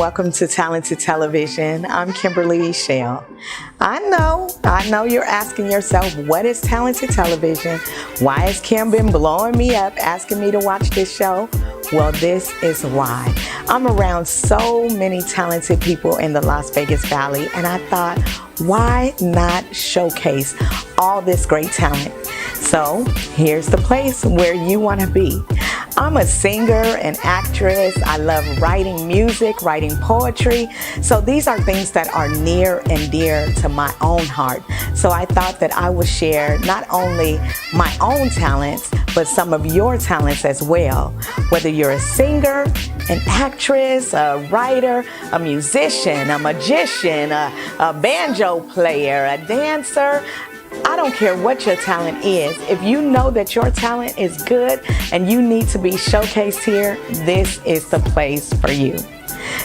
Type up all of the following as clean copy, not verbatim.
welcome to Talented Television. I'm Kimberly Eichelle. I know you're asking yourself, what is Talented Television? Why has Kim been blowing me up, asking me to watch this show? Well, this is why. I'm around so many talented people in the Las Vegas Valley, and I thought, why not showcase all this great talent? So here's the place where you want to be. I'm a singer and actress. I love writing music, writing poetry. So these are things that are near and dear to my own heart. So I thought that I would share not only my own talents, but some of your talents as well. Whether you're a singer, an actress, a writer, a musician, a magician, a banjo player, a dancer, I don't care what your talent is. If you know that your talent is good and you need to be showcased here, this is the place for you.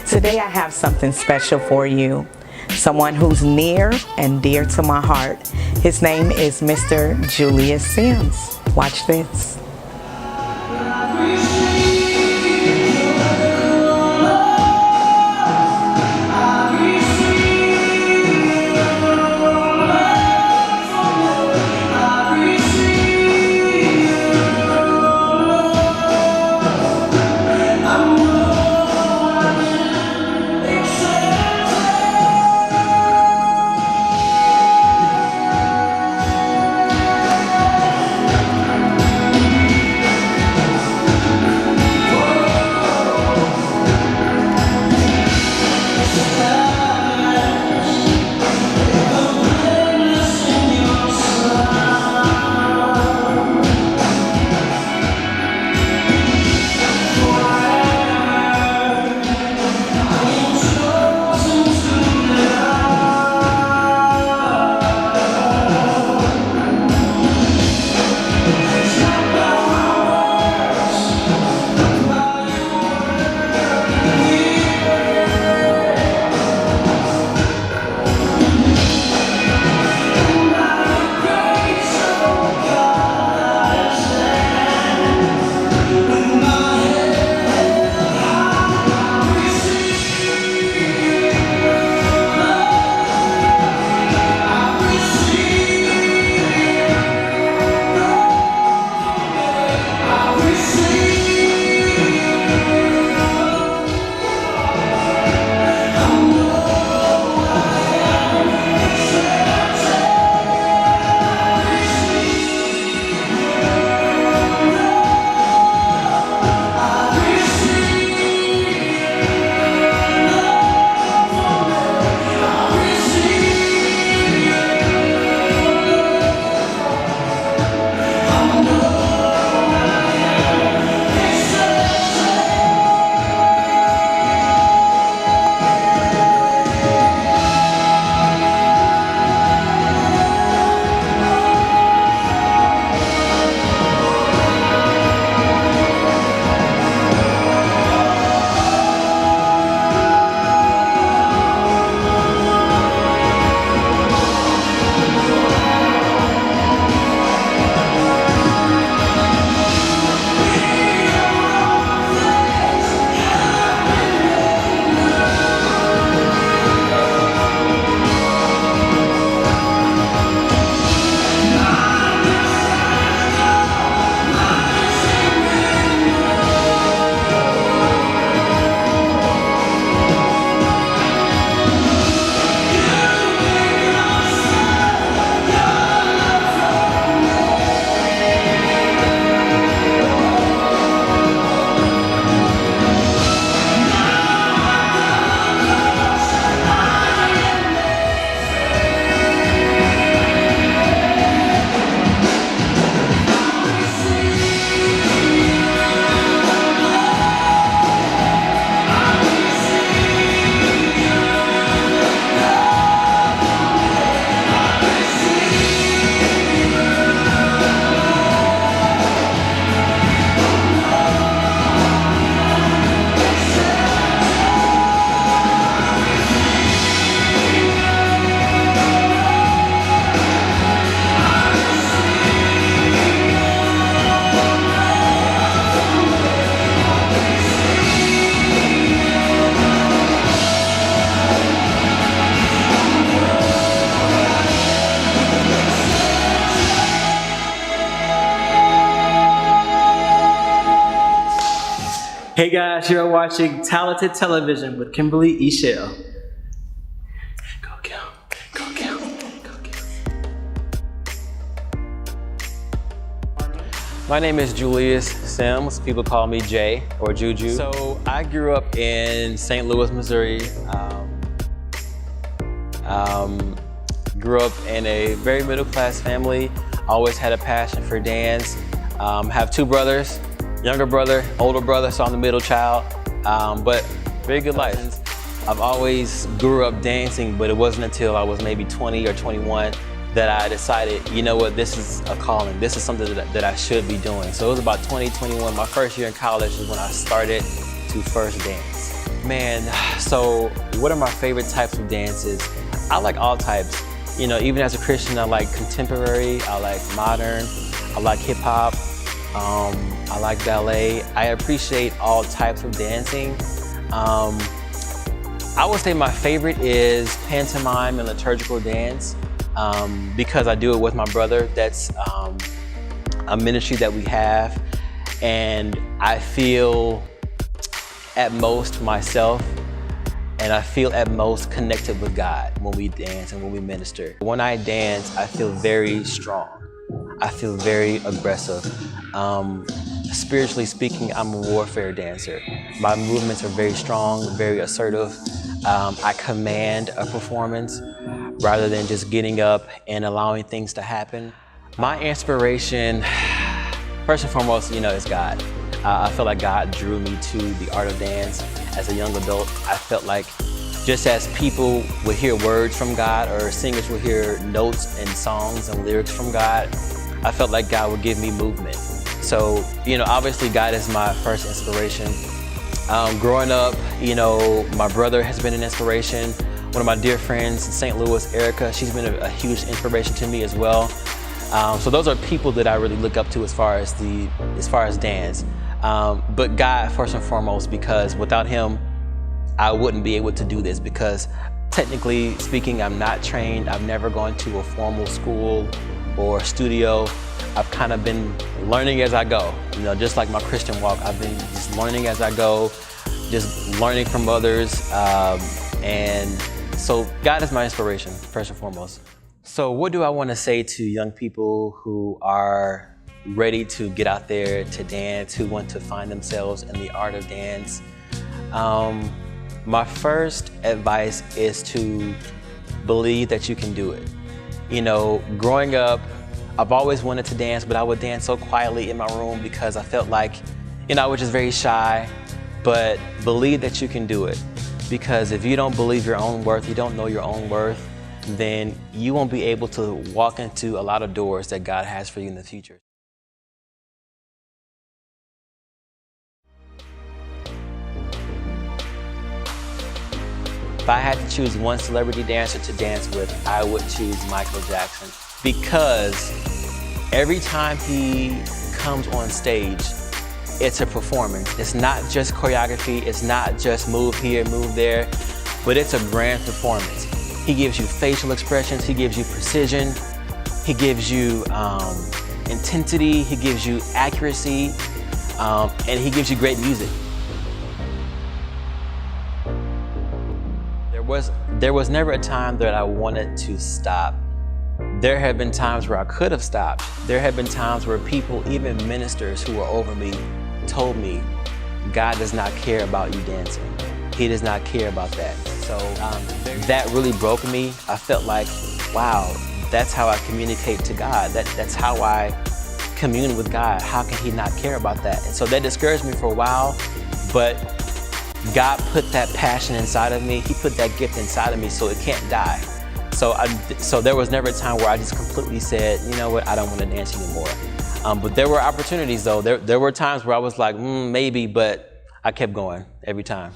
Today I have something special for you. Someone who's near and dear to my heart. His name is Mr. Julius Sims. Watch this. Hey guys, you're watching Talented Television with Kimberly, Eichelle. Go count, go count, go count. My name is Julius Sims. People call me Jay or Juju. So I grew up in St. Louis, Missouri. Grew up in a very middle-class family. Always had a passion for dance. Have two brothers. Younger brother, older brother, so I'm the middle child, but very good life. I've always grew up dancing, but it wasn't until I was maybe 20 or 21 that I decided, you know what, this is a calling. This is something that I should be doing. So it was about 2021, my first year in college is when I started to first dance. Man, so what are my favorite types of dances? I like all types. You know, even as a Christian, I like contemporary, I like modern, I like hip hop. I like ballet. I appreciate all types of dancing. I would say my favorite is pantomime and liturgical dance because I do it with my brother. That's a ministry that we have, and I feel at most myself, and I feel at most connected with God when we dance and when we minister. When I dance, I feel very strong. I feel very aggressive. Spiritually speaking, I'm a warfare dancer. My movements are very strong, very assertive. I command a performance rather than just getting up and allowing things to happen. My inspiration, first and foremost, you know, is God. I feel like God drew me to the art of dance. As a young adult, I felt like just as people would hear words from God or singers would hear notes and songs and lyrics from God, I felt like God would give me movement. So, you know, obviously God is my first inspiration. Growing up, you know, my brother has been an inspiration. One of my dear friends in St. Louis, Erica, she's been a huge inspiration to me as well. So those are people that I really look up to as far as dance. But God first and foremost, because without him, I wouldn't be able to do this, because technically speaking, I'm not trained. I've never gone to a formal school or studio. I've kind of been learning as I go. You know, just like my Christian walk, I've been just learning as I go, just learning from others. And so God is my inspiration, first and foremost. So what do I want to say to young people who are ready to get out there to dance, who want to find themselves in the art of dance? My first advice is to believe that you can do it. You know, growing up, I've always wanted to dance, but I would dance so quietly in my room because I felt like, you know, I was just very shy. But believe that you can do it. Because if you don't believe your own worth, you don't know your own worth, then you won't be able to walk into a lot of doors that God has for you in the future. If I had to choose one celebrity dancer to dance with, I would choose Michael Jackson. Because every time he comes on stage, it's a performance. It's not just choreography, it's not just move here, move there, but it's a grand performance. He gives you facial expressions, he gives you precision, he gives you intensity, he gives you accuracy, and he gives you great music. There was never a time that I wanted to stop. There have been times where I could have stopped. There have been times where people, even ministers who were over me, told me, God does not care about you dancing. He does not care about that. So that really broke me. I felt like, wow, that's how I communicate to God. That's how I commune with God. How can he not care about that? And so that discouraged me for a while, but God put that passion inside of me. He put that gift inside of me, so it can't die. So there was never a time where I just completely said, you know what, I don't want to dance anymore. But there were opportunities though. There were times where I was like, maybe, but I kept going every time.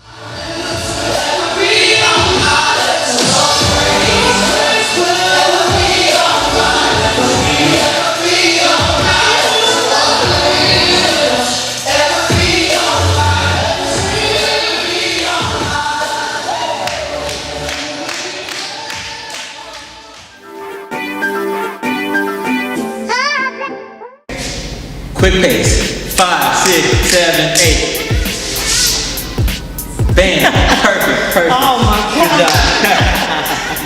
Quick pace, 5, 6, 7, 8. Bam! Perfect. Oh my God.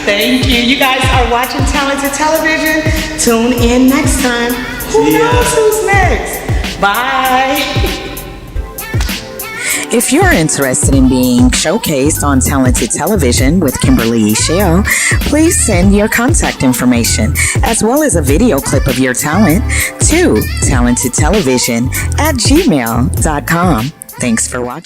Thank you. You guys are watching Talented Television. Tune in next time. Who knows who's next? Bye. If you're interested in being showcased on Talented Television with Kimberly Eichelle, please send your contact information as well as a video clip of your talent to talentedtelevision@gmail.com. Thanks for watching.